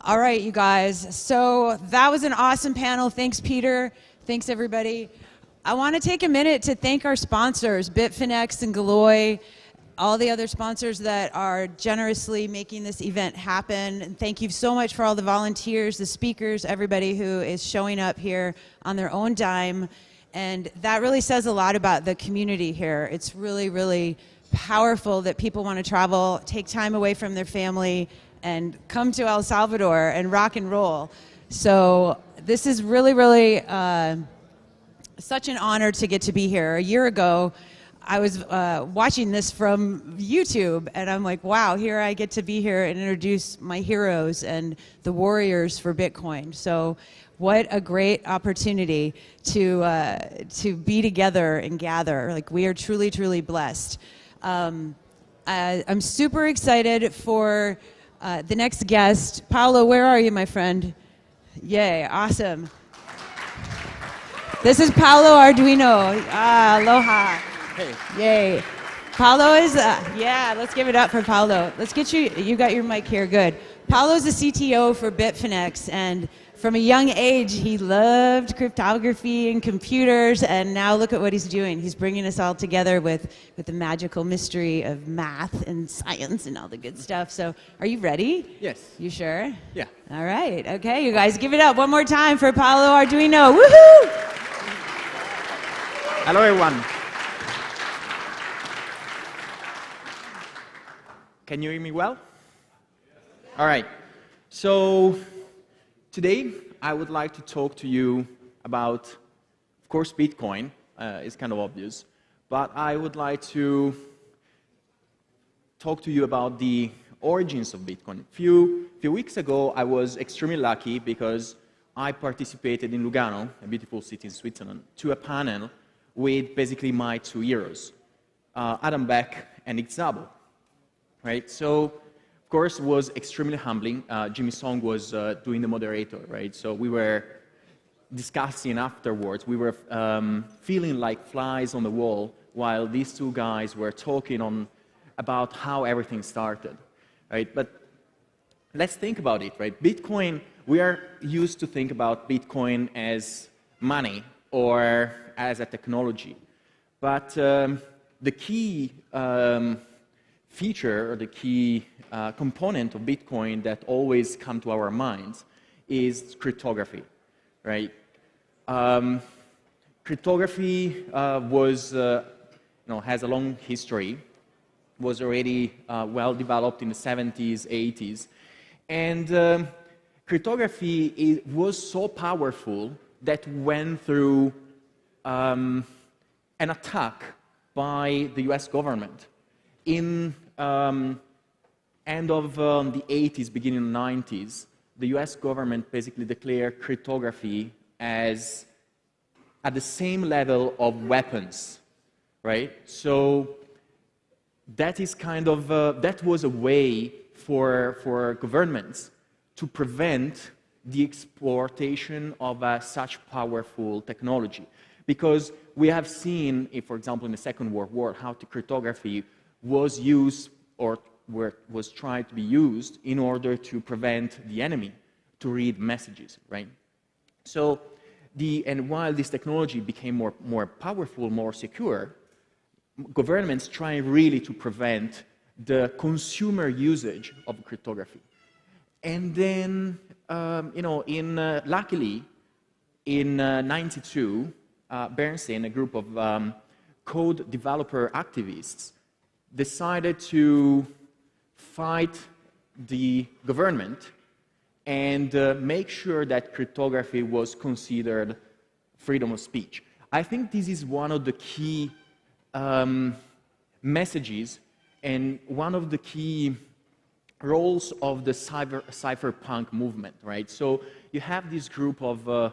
All right, you guys. So that was an awesome panel. Thanks, Peter. Thanks, everybody. I want to take a minute to thank our sponsors, Bitfinex and Galloy, all the other sponsors that are generously making this event happen. And thank you so much for all the volunteers, the speakers, everybody who is showing up here on their own dime. And that really says a lot about the community here. It's really, really powerful that people want to travel, take time away from their family, and come to El Salvador and rock and roll. So this is really, really such an honor to get to be here. A year ago, I was watching this from YouTube, and I'm like, wow, here I get to be here and introduce my heroes and the warriors for Bitcoin. So what a great opportunity to be together and gather. Like, we are truly, truly blessed. I'm super excited for the next guest. Paolo, where are you, my friend? Yay, awesome. This is Paolo Ardoino. Aloha. Hey. Yay. Paolo is, yeah, let's give it up for Paolo. Let's get you got your mic here, good. Paolo's the CTO for Bitfinex, and from a young age, he loved cryptography and computers, and now look at what he's doing. He's bringing us all together with the magical mystery of math and science and all the good stuff. So, are you ready? Yes. You sure? Yeah. All right. Okay, you guys, give it up one more time for Paolo Ardoino. Woohoo! Hello, everyone. Can you hear me well? All right. So today, I would like to talk to you about, of course, Bitcoin. It's kind of obvious. But I would like to talk to you about the origins of Bitcoin. A few weeks ago, I was extremely lucky because I participated in Lugano, a beautiful city in Switzerland, to a panel with basically my two heroes, Adam Beck and Nick Szabo. Right? So, of course, it was extremely humbling. Jimmy Song was doing the moderator, right? So we were discussing afterwards. We were feeling like flies on the wall while these two guys were talking about how everything started, right? But let's think about it, right? Bitcoin, we are used to think about Bitcoin as money or as a technology. But the key feature or the key component of Bitcoin that always come to our minds is cryptography, right? Cryptography has a long history, was already well developed in the 70s, 80s, and cryptography was so powerful that went through an attack by the US government. In end of the 80s, beginning of the 90s, the US government basically declared cryptography as at the same level of weapons, right? So that is kind of, that was a way for governments to prevent the exportation of such powerful technology. Because we have seen, for example, in the Second World War, how the cryptography was used or was tried to be used in order to prevent the enemy to read messages, right? So, and while this technology became more powerful, more secure, governments try really to prevent the consumer usage of cryptography. And then, luckily, in '92, Bernstein, a group of code developer activists, decided to fight the government and make sure that cryptography was considered freedom of speech. I think this is one of the key messages and one of the key roles of the cypherpunk movement, right? So you have this group of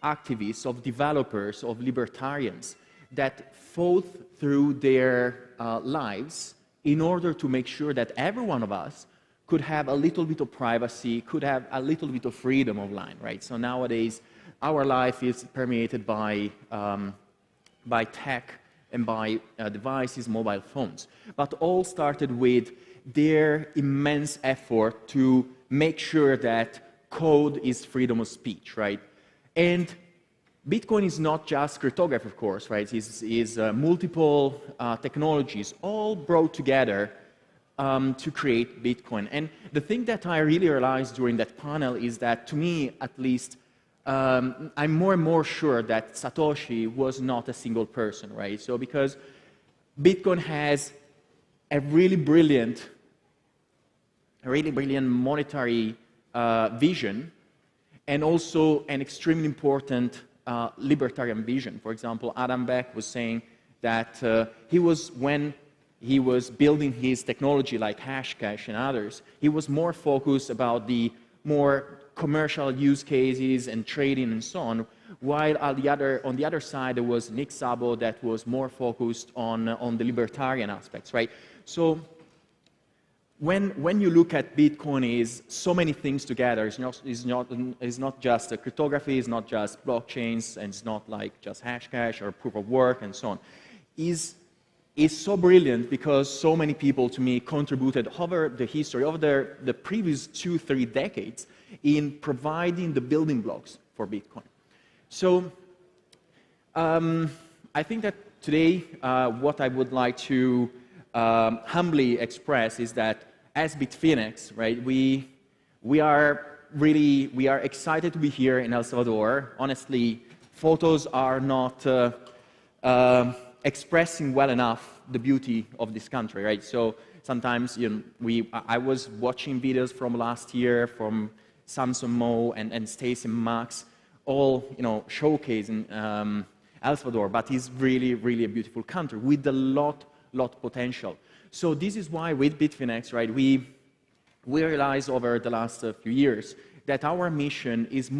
activists, of developers, of libertarians that fought through their lives in order to make sure that every one of us could have a little bit of privacy, could have a little bit of freedom online, right? So nowadays, our life is permeated by tech and by devices, mobile phones. But all started with their immense effort to make sure that code is freedom of speech, right? And Bitcoin is not just cryptography, of course, right? It's multiple technologies all brought together to create Bitcoin. And the thing that I really realized during that panel is that, to me at least, I'm more and more sure that Satoshi was not a single person, right? So because Bitcoin has a really brilliant monetary vision, and also an extremely important libertarian vision. For example, Adam Beck was saying that when he was building his technology like Hashcash and others, he was more focused about the more commercial use cases and trading and so on, while on the other side there was Nick Szabo that was more focused on the libertarian aspects, right? So when you look at Bitcoin, is so many things together. It's not just cryptography, it's not just blockchains, and it's not like just Hashcash or proof of work and so on. Is so brilliant because so many people, to me, contributed over the history, over the previous 2-3 decades in providing the building blocks for Bitcoin. So I think that today what I would like to humbly express is that as Bitfinex, right, we are excited to be here in El Salvador. Honestly, photos are not expressing well enough the beauty of this country, right? So sometimes, I was watching videos from last year from Samson Mo and Stacy Max, all showcasing El Salvador, but it's really, really a beautiful country with a lot potential. So this is why with Bitfinex, right, we realized over the last few years that our mission is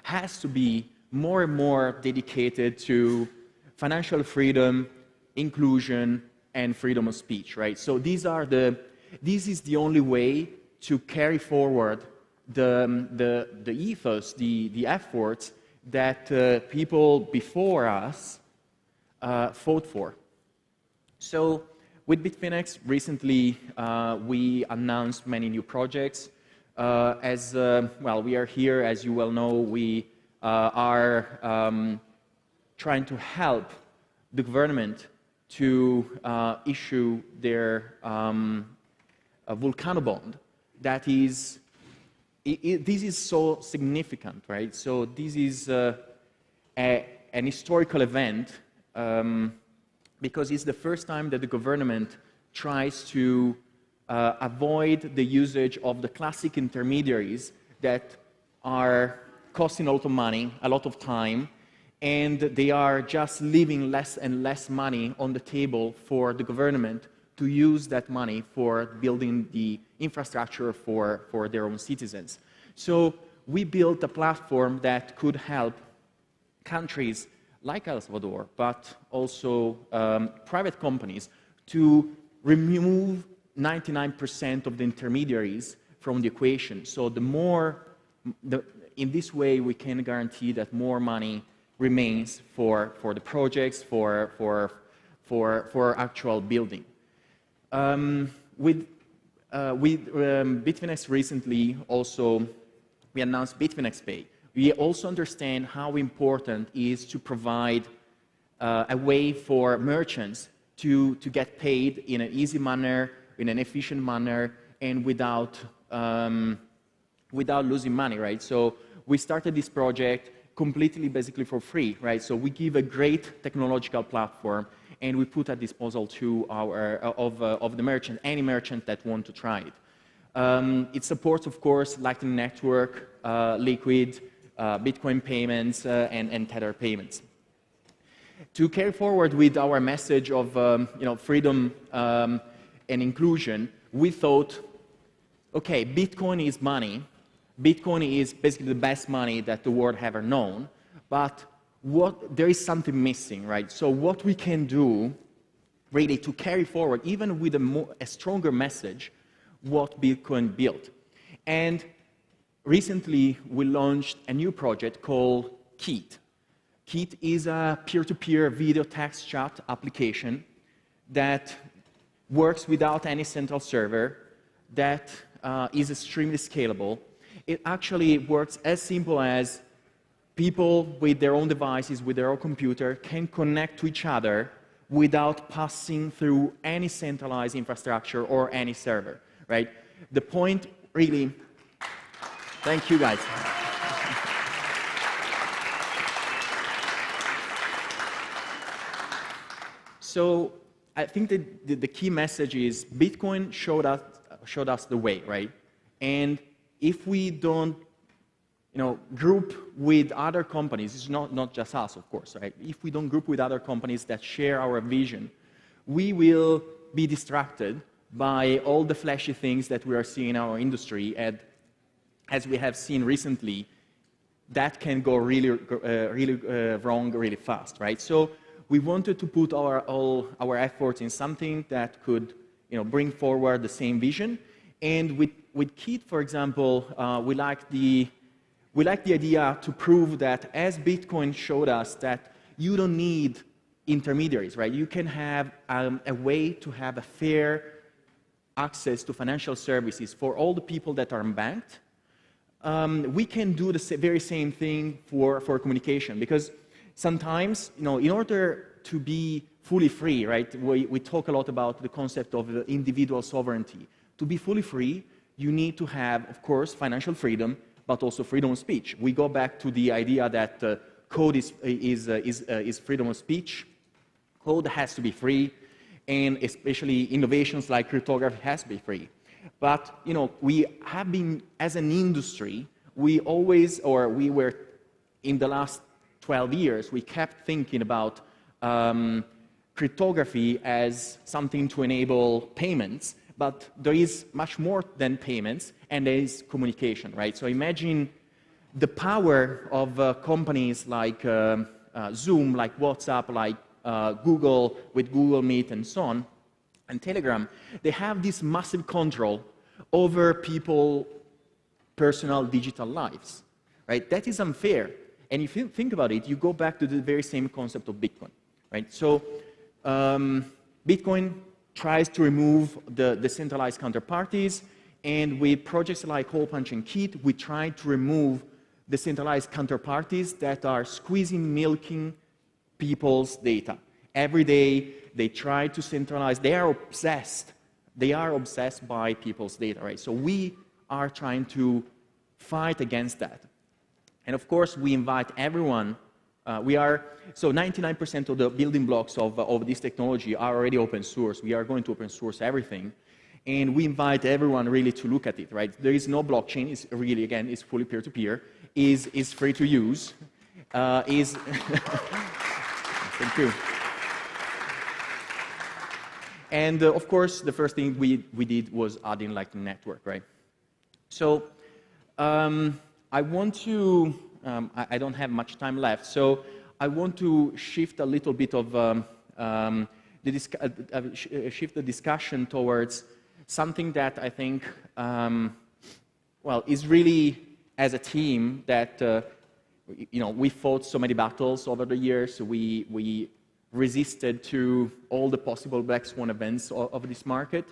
has to be more and more dedicated to financial freedom, inclusion, and freedom of speech, right? So this is the only way to carry forward the ethos, the efforts that people before us fought for. So with Bitfinex, recently we announced many new projects. We are here, as you well know, we are trying to help the government to issue their volcano bond. That is, this is so significant, right? So this is an historical event because it's the first time that the government tries to avoid the usage of the classic intermediaries that are costing a lot of money, a lot of time, and they are just leaving less and less money on the table for the government to use that money for building the infrastructure for their own citizens. So we built a platform that could help countries like El Salvador, but also private companies, to remove 99% of the intermediaries from the equation. So in this way, we can guarantee that more money remains for the projects, for actual building. With Bitfinex recently, also, we announced Bitfinex Pay. We also understand how important it is to provide a way for merchants to get paid in an easy manner, in an efficient manner, and without losing money, right? So we started this project completely, basically for free, right? So we give a great technological platform, and we put at disposal to of the merchant, any merchant that want to try it. It supports, of course, Lightning Network, Liquid, Bitcoin payments, and Tether payments. To carry forward with our message of freedom and inclusion, we thought, okay, Bitcoin is money. Bitcoin is basically the best money that the world ever known, but there is something missing, right? So what we can do, really, to carry forward, even with a stronger message, what Bitcoin built. And recently, we launched a new project called Keynote. Keynote is a peer-to-peer video text chat application that works without any central server, that is extremely scalable, It actually works as simple as people with their own devices, with their own computer, can connect to each other without passing through any centralized infrastructure or any server, right? The point really, thank you guys. So I think that the key message is Bitcoin showed us the way, right? And if we don't group with other companies, it's not just us, of course, right? If we don't group with other companies that share our vision, we will be distracted by all the flashy things that we are seeing in our industry, and as we have seen recently, that can go really wrong really fast, right? So we wanted to put all our efforts in something that could bring forward the same vision. And with Kit, for example, we like the idea to prove that, as Bitcoin showed us, that you don't need intermediaries, right? You can have a way to have a fair access to financial services for all the people that are unbanked. We can do the very same thing for communication, because sometimes, in order to be fully free, right? We talk a lot about the concept of individual sovereignty. To be fully free, you need to have, of course, financial freedom, but also freedom of speech. We go back to the idea that code is freedom of speech. Code has to be free, and especially innovations like cryptography has to be free. But we have been, as an industry, we were in the last 12 years, we kept thinking about cryptography as something to enable payments, but there is much more than payments, and there is communication, right? So imagine the power of companies like Zoom, like WhatsApp, like Google with Google Meet and so on, and Telegram. They have this massive control over people's personal digital lives, right? That is unfair. And if you think about it, you go back to the very same concept of Bitcoin, right? So Bitcoin tries to remove the decentralized counterparties, and with projects like Hole Punch and Kit, we try to remove the centralized counterparties that are milking people's data. Every day, they try to centralize. They are obsessed. They are obsessed by people's data, right? So we are trying to fight against that. And of course, we invite everyone. So 99% of the building blocks of this technology are already open source. We are going to open source everything. And we invite everyone really to look at it, right? There is no blockchain. It's really, again, it's fully peer-to-peer. Is free to use. Thank you. And of course, the first thing we did was adding like the network, right? So I want to, I don't have much time left, so I want to shift a little bit of shift the discussion towards something that I think, well, is really, as a team, that we fought so many battles over the years. We resisted to all the possible black swan events of this market,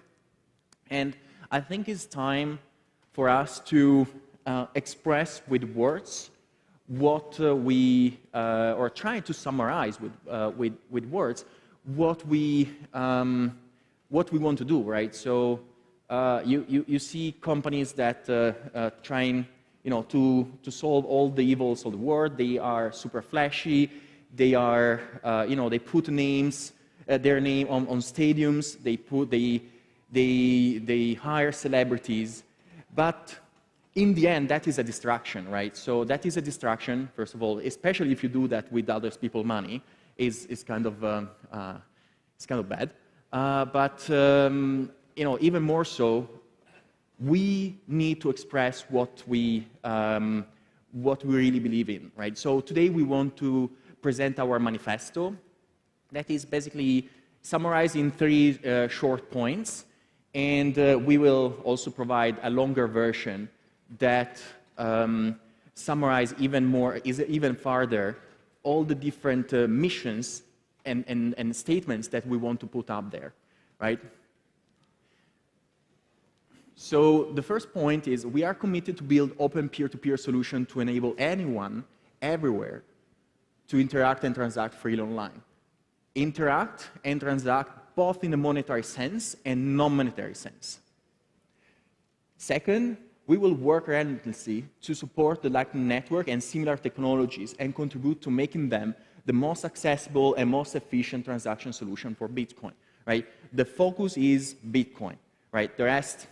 and I think it's time for us to express with words what or try to summarize with words what we want to do, right? So you see companies that trying to solve all the evils of the world. They are super flashy. They are they put names, their name on stadiums. They hire celebrities, but in the end, that is a distraction, right? So that is a distraction, first of all, especially if you do that with other people's money, is kind of bad. But even more so, we need to express what we really believe in, right? So today we want to present our manifesto. That is basically summarized in 3 short points, and we will also provide a longer version that summarize even farther all the different missions and statements that we want to put up there, right? So the first point is we are committed to build open peer-to-peer solution to enable anyone, everywhere, to interact and transact freely online. Interact and transact both in the monetary sense and non-monetary sense. Second, we will work relentlessly to support the Lightning Network and similar technologies and contribute to making them the most accessible and most efficient transaction solution for Bitcoin, right? The focus is Bitcoin, right? The rest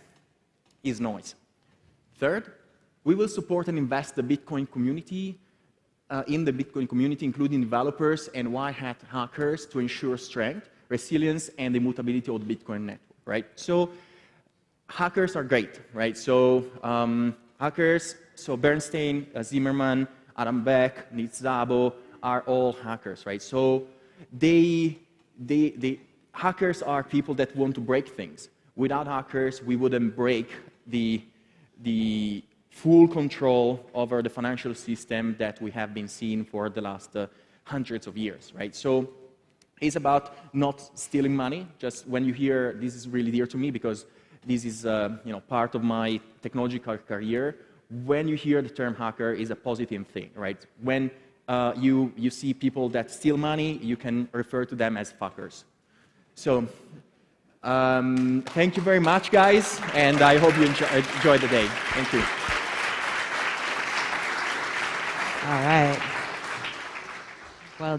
is noise. Third, we will support and invest the Bitcoin community, in the Bitcoin community, including developers and white hat hackers to ensure strength, resilience, and immutability of the Bitcoin network, right? So hackers are great, right? So hackers, so Bernstein, Zimmerman, Adam Beck, Nils Szabo are all hackers, right? So hackers are people that want to break things. Without hackers, we wouldn't break the full control over the financial system that we have been seeing for the last hundreds of years, right? So it's about not stealing money. Just when you hear, this is really dear to me because this is part of my technological career. When you hear the term hacker, is a positive thing, right? When you see people that steal money, you can refer to them as fuckers. So thank you very much, guys, and I hope you enjoy the day. Thank you. All right. Well.